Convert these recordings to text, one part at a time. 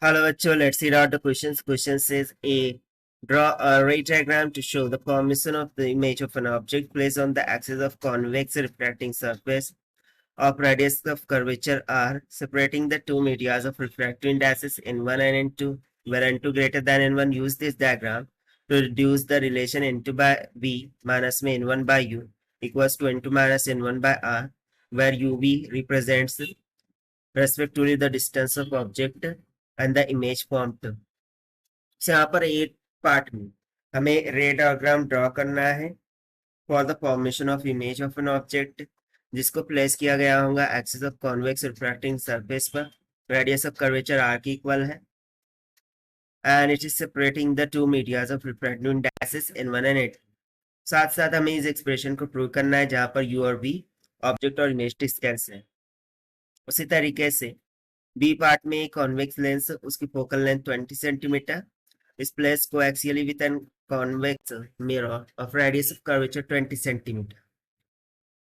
Hello, bachcho. Let's read out the questions. Question says A. Draw a ray diagram to show the formation of the image of an object placed on the axis of convex refracting surface of radius of curvature R, separating the two medias of refractive indices N1 and N2, where N2 greater than N1. Use this diagram to reduce the relation N2 by V minus N1 by U equals to N2 minus N1 by R, where UV represents respectively the distance of object and the image formed. यहाँ पर एक part में हमें रे diagram draw करना है for the formation of image of an object जिसको place किया गया होगा axis of convex refracting surface पर रेडियस ऑफ कर्वेचर आर की इक्वल है and it is separating the two medias of refractive indexes N1 and N2। साथ साथ हमें इस एक्सप्रेशन को प्रूव करना है जहां पर यू और बी ऑब्जेक्ट और इमेज डिस्टेंस है। उसी तरीके से बी पार्ट में कॉन्वेक्स लेंस उसकी focal length 20 centimetre is placed coaxially with an convex mirror of radius of curvature 20 centimeter.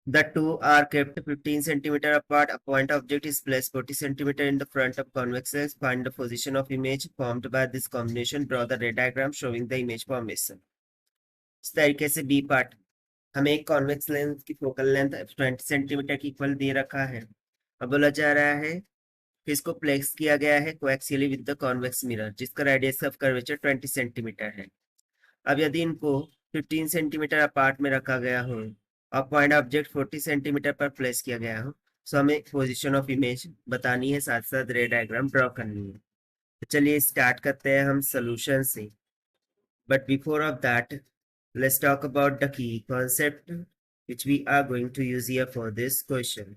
The two are kept 15 centimeter apart. A point object is placed 40 centimeter in the front of convex lens. Find the position of image formed by this combination. Draw the ray diagram showing the image formation. इस तरीके से B part हमें एक convex lens की focal length 20 centimetre की equal दे रखा है। अब बोला जा रहा है इसको प्लेस किया गया है कोएक्सियली विद द कॉन्वेक्स मिरर जिसका रेडियस ऑफ कर्वेचर 20 सेंटीमीटर है। अब यदि इनको 15 सेंटीमीटर अपार्ट में रखा गया हो और पॉइंट ऑब्जेक्ट 40 सेंटीमीटर पर प्लेस किया गया हो तो हमें पोजीशन ऑफ इमेज बतानी है, साथ साथ रे डायग्राम ड्रॉ करनी है। तो चलिए स्टार्ट करते हैं हम सोल्यूशन से, but before of that let's talk about the key concept which we are going to use here for this question.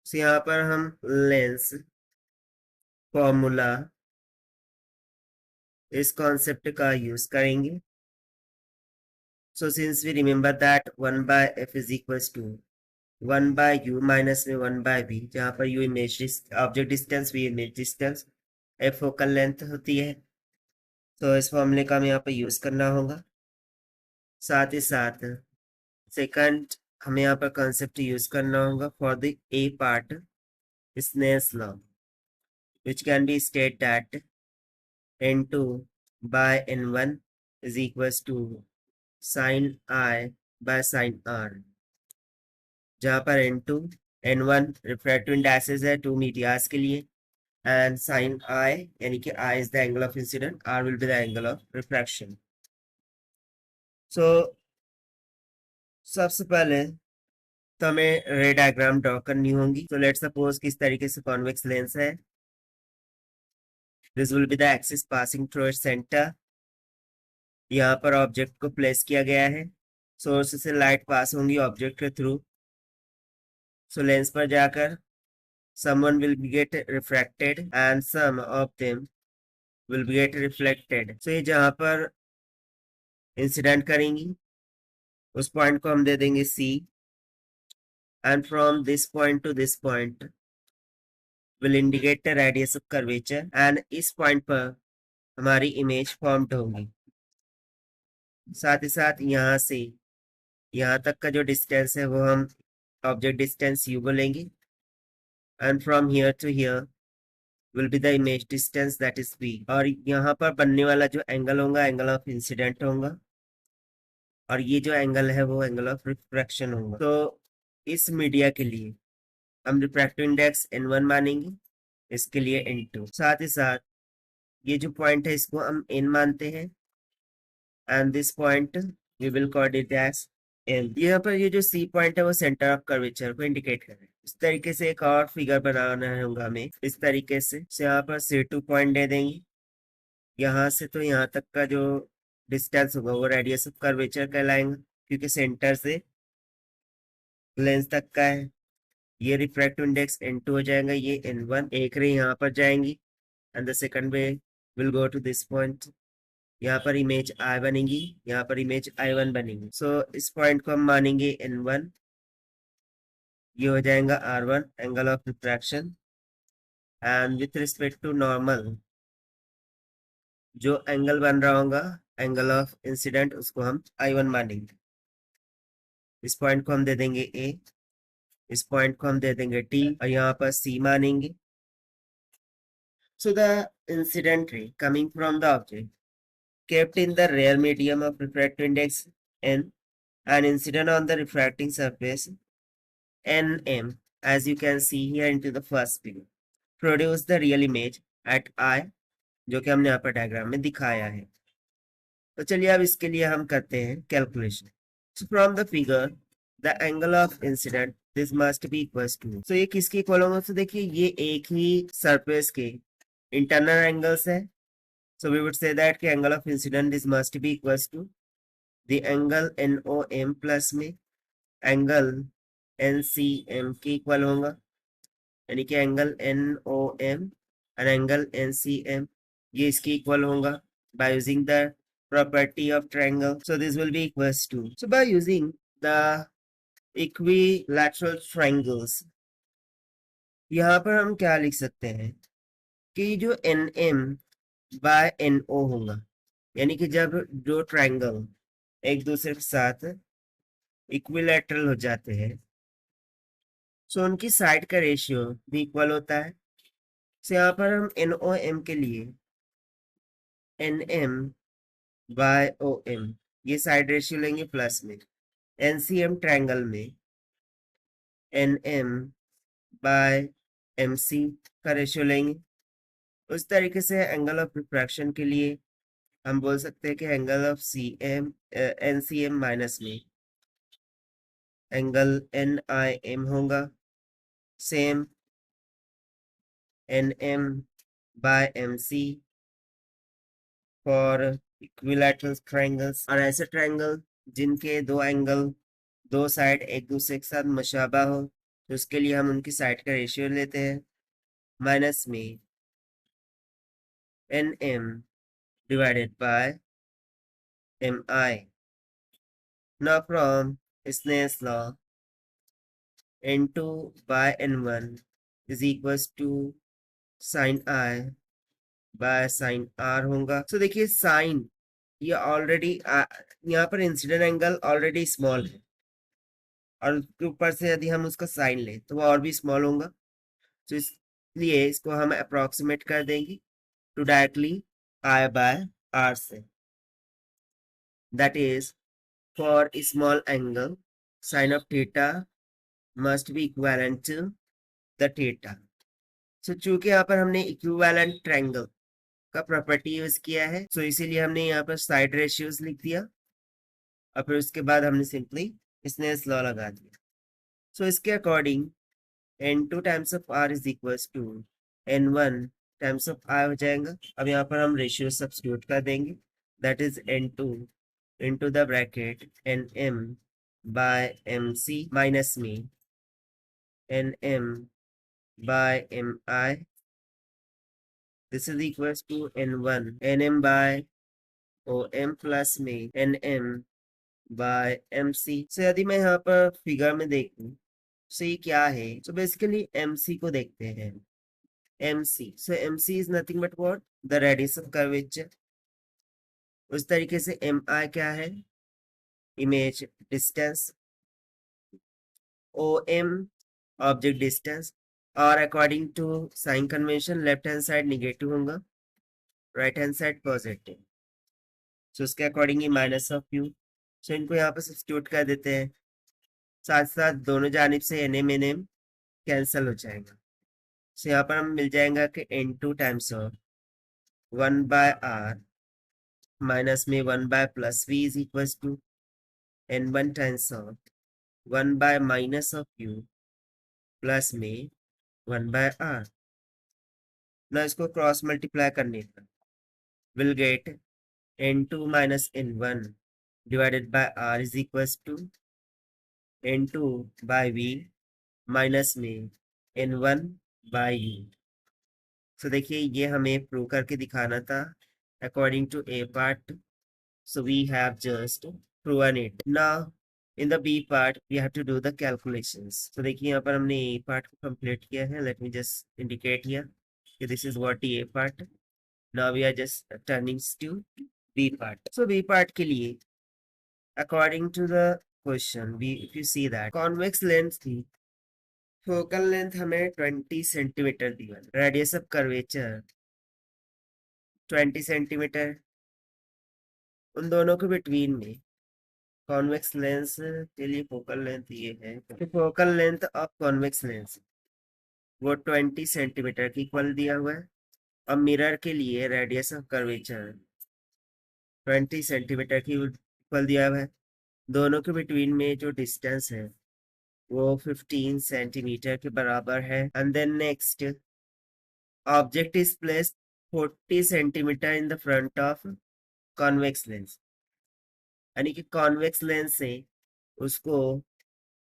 तो यहाँ पर हम लेंस फॉर्मूला इस कॉन्सेप्ट का यूज करेंगे। So since we remember that 1 by f is equals to 1 by u minus में 1 by v, जहाँ पर u image object distance, v image distance, f focal length होती है, तो इस फॉर्मूले का हमें यहाँ पर यूज करना होगा। साथ ही साथ सेकंड हमें यहाँ पर कॉन्सेप्ट यूज करना होगा for the A part Snell's law which can be stated that n2 by n1 is equals to sin I by sin R, जहाँ पर n2 n1 रिफ्रैक्टिव इंडेक्सेस है टू मीडियाज के लिए एंड sin I यानी कि I is the angle of incident, R will be the angle of refraction. So सबसे पहले तो हमें रे डायग्राम ड्रॉ करनी होगी। तो लेट्स सपोज किस तरीके से कॉन्वेक्स लेंस है, this will be the axis passing through its centre. यहाँ पर ऑब्जेक्ट को प्लेस किया गया है, सोर्स से लाइट पास होंगी ऑब्जेक्ट के थ्रू, सो लेंस पर जाकर someone will get refracted and some of them will get reflected. So ये जहाँ पर इंसिडेंट करेंगी उस पॉइंट को हम दे देंगे C, and from this point to this point will indicate the radius of curvature, and इस पॉइंट पर हमारी इमेज फॉर्म्ड होगी। साथ ही साथ यहाँ से यहाँ तक का जो डिस्टेंस है वो हम ऑब्जेक्ट डिस्टेंस U बोलेंगे, and from here to here will be the image distance, that is V। और यहाँ पर बनने वाला जो एंगल होगा एंगल ऑफ इंसिडेंट होगा, और ये जो एंगल है वो एंगल ऑफ रिफ्रैक्शन होगा। तो इस मीडिया के लिए हम रिफ्रैक्टिव इंडेक्स N1 मानेंगे, इसके लिए N2। साथ ही साथ ये जो पॉइंट है इसको हम N मानते हैं and this point we will call it as L। यहाँ पर ये जो C पॉइंट है वो सेंटर ऑफ कर्वेचर को इंडिकेट कर रहा है। इस तरीके से एक और फिगर बनाना होगा हमें इस तरीके से यहाँ पर C2 पॉइंट दे देंगे, यहाँ से तो यहाँ तक का जो डिस्टेंस होगा वो रेडियस ऑफ कर्वेचर कहलाएगा क्योंकि सेंटर से लेंस तक का है। ये रिफ्रैक्टिव इंडेक्स N2 हो जाएगा, ये N1। एक रे यहाँ पर जाएंगी and the second ray will go to this point. यहाँ पर इमेज I बनेगी, यहाँ पर इमेज I1 बनेगी। सो इस पॉइंट को हम मानेंगे N1। ये हो जाएगा R1 angle of refraction, and with respect to normal जो एंगल बन रहा होगा एंगल ऑफ इंसिडेंट उसको हम I1 मानेंगे। इस पॉइंट को हम दे देंगे A, इस पॉइंट को हम दे देंगे T, और यहाँ पर C मानेंगे। So the incident ray coming from the object kept in the rare medium of refractive index n and incident on the refracting surface nm, as you can see here into the first figure, produce the real image at I, जो कि हमने यहाँ पर diagram में दिखाया है। तो चलिए अब इसके लिए हम करते हैं calculation. So from the figure, the angle of incident this must be equals to, so ये किसके इक्वल होगा? तो देखिए ये एक ही सरफेस के इंटरनल एंगल्स है। So we would say that कि angle of incident this must be equals to the angle NOM plus में एंगल NCM के इक्वल होगा, यानी कि एंगल NOM और एंगल NCM ये इसके इक्वल होगा by using the property of triangle. So this will be equals to, so by using the equilateral triangles, यहाँ पर हम क्या लिख सकते हैं कि जो NM by NO होगा, यानी कि जब दो ट्रायंगल एक दूसरे के साथ इक्विलैटरल हो जाते हैं सो उनकी साइड का रेशियो भी इक्वल होता है। सो यहाँ पर हम NOM के लिए NM बाय OM ये साइड रेशियो लेंगे प्लस में, NCM ट्रायंगल में NM बाय MC का रेशियो लेंगे। उस तरीके से एंगल ऑफ रिफ्रैक्शन के लिए हम बोल सकते हैं कि एंगल ऑफ NCM माइनस में एंगल NIM होगा, same NM by MC for equilateral triangles, और ऐसे ट्रायंगल जिनके दो एंगल दो साइड एक दूसरे के साथ मुशाबा हो तो उसके लिए हम उनकी साइड का रेशियो लेते हैं माइनस में NM divided by MI. Now from Snell's law, N2 by N1 is equals to sin I by sin R होगा। तो देखिए साइन ये ऑलरेडी यहाँ पर इंसिडेंट एंगल ऑलरेडी स्मॉल है और उसके ऊपर से यदि हम उसका साइन लें तो वो और भी स्मॉल होगा। तो इसलिए इसको हम अप्रोक्सीमेट कर देंगे to directly I by R से, that is for small angle sin of theta must be equivalent to the theta. So चूंकि यहाँ पर हमने इक्विवेलेंट ट्रायंगल का प्रॉपर्टी यूज किया है सो इसीलिए हमने यहाँ पर साइड रेशियोज लिख दिया और फिर उसके बाद हमने सिंपली स्नेल्स लॉ लगा दिया। सो इसके according N2 times of R is equals to N1 times of I हो जाएगा। अब यहाँ पर हम रेशियो सब्स्टिट्यूट कर देंगे, that is N2 into the bracket NM by MC minus me NM by MI, this is equals to N1 NM by OM plus में NM by MC। so यदि मैं यहाँ पर फिगर में देखूं so ये क्या है, so basically MC को देखते हैं। MC, so MC is nothing but what, the radius of curvature। उस तरीके से MI क्या है, image distance, OM object distance, और according to sign convention left hand side negative होगा, right hand side positive. So उसके अकॉर्डिंग ही minus of u. So इनको यहाँ पर सब्स्टिट्यूट कर देते हैं, साथ साथ दोनों जानिब से NM कैंसिल हो जाएगा। सो यहाँ पर हम मिल जाएगा कि N2 times of 1 by R minus में 1 by plus V is equals to N1 times of 1 by minus of U plus में 1 बाय R। ना इसको क्रॉस मल्टीप्लाई करने पर will get N2 minus N1 divided by R is equals to N2 by V minus में N1 by U। सो देखिए ये हमें prove करके दिखाना था according to A part, so we have just proven it। Now in the B part we have to do the calculations। so देखिए यहाँ पर हमने A part को कंप्लीट किया है, let me just indicate here this is what the A part। now we are just turning to B part। so B part के लिए according to the question if you see that convex lens थी, focal length हमें 20 centimetre the, radius of curvature 20 centimetre. उन दोनों के between में convex lens के लिए फोकल लेंथ ये है, तो focal length of convex lens वो 20 सेंटीमीटर की इक्वल दिया हुआ है। अब मिरर के लिए रेडियस ऑफ कर्वेचर 20 सेंटीमीटर की इक्वल दिया हुआ है। दोनों के बिटवीन में जो डिस्टेंस है वो 15 सेंटीमीटर के बराबर है। And then next, object is placed 40 centimetre in the front of convex lens, यानी कि कॉन्वेक्स लेंस से उसको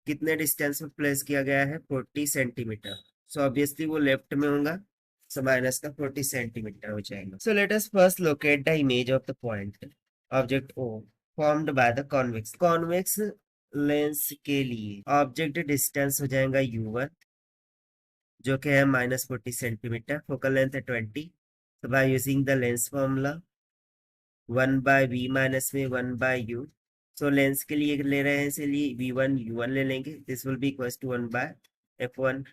कितने डिस्टेंस में प्लेस किया गया है, 40 सेंटीमीटर। सो ऑब्वियसली वो लेफ्ट में होगा, सो माइनस का 40 सेंटीमीटर हो जाएगा। So let us first locate the image of the point object O formed by the convex lens के लिए ऑब्जेक्ट डिस्टेंस हो जाएगा u1 जो कि है -40 सेंटीमीटर, फोकल लेंथ है 20। तो by using the lens formula 1/v minus में 1/u, सो लेंस के लिए ले रहे हैं इसलिए v1 u1 ले लेंगे, this will be equals to 1/f1।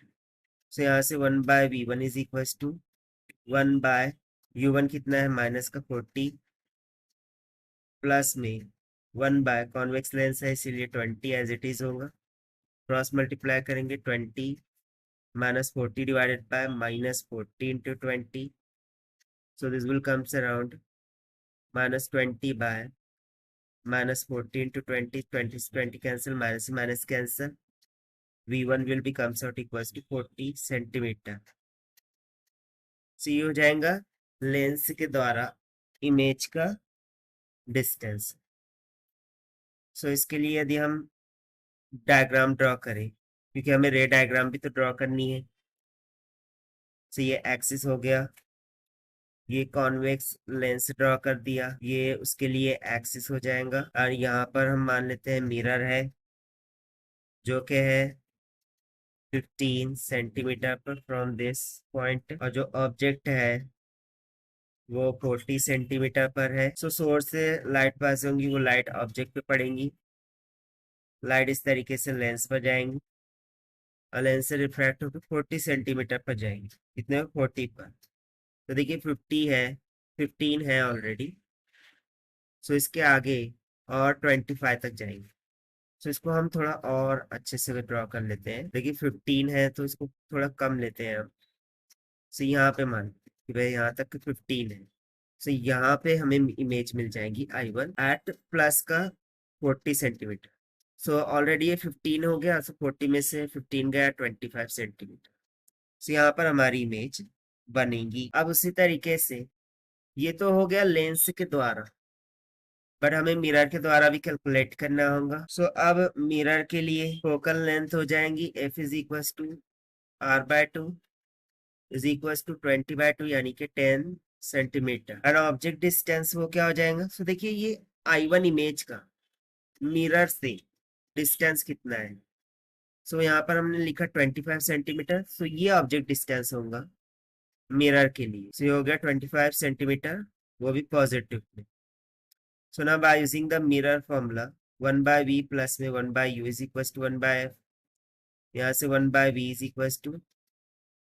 So यहाँ से 1/v1 is equals to 1/u1 कितना है माइनस का 40 प्लस में 1/ कॉन्वेक्स लेंस है इसीलिए 20 एज इट इज होगा। क्रॉस मल्टीप्लाई करेंगे 20 -40 divided by -40 into 20, so this will comes around -20 by -40 into 20, 20 cancel, minus cancel, v1 will be comes out equals to 40 centimetre. सी हो जाएगा लेंस के द्वारा इमेज का डिस्टेंस। सो इसके लिए यदि हम डायग्राम ड्रॉ करें, क्योंकि हमें रे डायग्राम भी तो ड्रॉ करनी है, सो ये एक्सिस हो गया, ये कॉन्वेक्स लेंस ड्रॉ कर दिया, ये उसके लिए एक्सिस हो जाएगा। और यहाँ पर हम मान लेते हैं मिरर है जो कि है 15 सेंटीमीटर पर फ्रॉम दिस पॉइंट, और जो ऑब्जेक्ट है वो 40 सेंटीमीटर पर है। सो सोर्स से लाइट पास होंगी, वो लाइट ऑब्जेक्ट पे पड़ेंगी, लाइट इस तरीके से लेंस पर जाएंगी और लेंस से रिफ्रैक्ट होकर 40 सेंटीमीटर पर जाएंगी। कितने 40 पर, तो देखिए 15 है ऑलरेडी, सो इसके आगे और 25 तक जाएंगे। सो इसको हम थोड़ा और अच्छे से ड्रॉ कर लेते हैं। देखिए 15 है तो इसको थोड़ा कम लेते हैं हम। सो यहाँ पे मान कि भाई यहाँ तक 15 है, सो यहाँ पे हमें इमेज मिल जाएगी I1 एट प्लस का 40 सेंटीमीटर। सो ऑलरेडी ये 15 हो गया, सो 40 में से 15 गया 25 सेंटीमीटर। सो यहाँ पर हमारी इमेज बनेगी। अब उसी तरीके से ये तो हो गया लेंस के द्वारा, बट हमें मिरर के द्वारा भी कैलकुलेट करना होगा। सो अब मिरर के लिए फोकल लेंथ हो जाएंगी f is equal to r/2 is equal to 20/2 यानी कि 10 सेंटीमीटर। और ऑब्जेक्ट डिस्टेंस वो क्या हो जाएगा, सो देखिए ये I1 इमेज का मिरर से डिस्टेंस कितना है, सो यहाँ पर हमने लिखा 25 सेंटीमीटर, सो ये ऑब्जेक्ट डिस्टेंस होगा मिरर के लिए। सो ये हो गया 25 सेंटीमीटर, वो भी पॉजिटिव में। सो now by using the mirror formula 1/v plus में 1/u is equal to 1/f, यहाँ से 1/v is equal to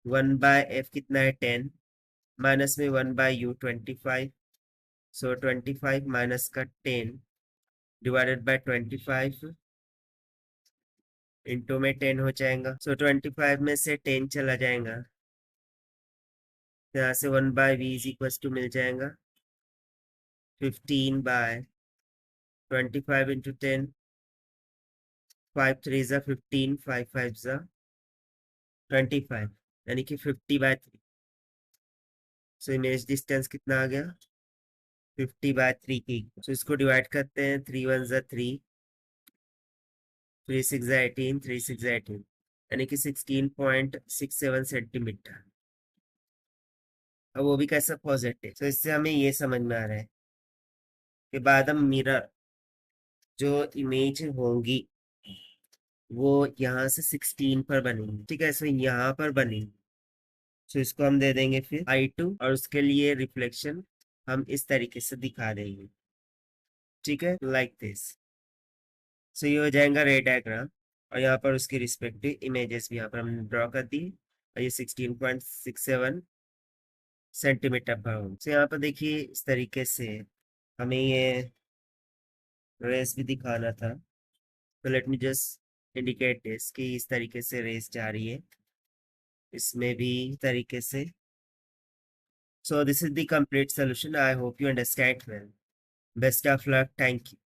1/f कितना है 10 माइनस में 1/u 25, सो 25 माइनस का 10 डिवाइडेड बाय 25 इंटू में 10 हो जाएगा। सो 25 में से 10 चला जाएगा, यहाँ से 1/v इज इक्वल टू मिल जाएगा 15/25 इंटू 10, 5 3 ज़ा 15, 5 5 ज़ा 25, यानी कि 50/3। सो इमेज डिस्टेंस कितना आ गया 50/3 की। सो इसको डिवाइड करते हैं, 3 1 ज़ा 3, 3 6 ज़ा 18, 3 6 ज़ा 18, यानी कि 16.67 सेंटीमीटर। अब वो भी कैसा पॉजिटिव। तो इससे हमें ये समझ में आ रहा है कि बाद में मिरर जो इमेज होंगी वो यहाँ से 16 पर बनेंगी, ठीक है, सो यहाँ पर बनेंगी। सो इसको हम दे देंगे फिर I2 और उसके लिए रिफ्लेक्शन हम इस तरीके से दिखा देंगे, ठीक है, लाइक दिस। सो ये हो जाएगा रे डायग्राम, और यहाँ पर उसकी रिस्पेक्टिव इमेजेस भी यहाँ पर हमने ड्रॉ कर दी। और ये 16.67 सेंटीमीटर पर ओम। तो यहाँ पर देखिए इस तरीके से हमें ये रेस भी दिखाना था, तो let me just indicate this कि इस तरीके से रेस जा रही है, इसमें भी तरीके से। So this is the complete solution. I hope you understand well. Best of luck. Thank you.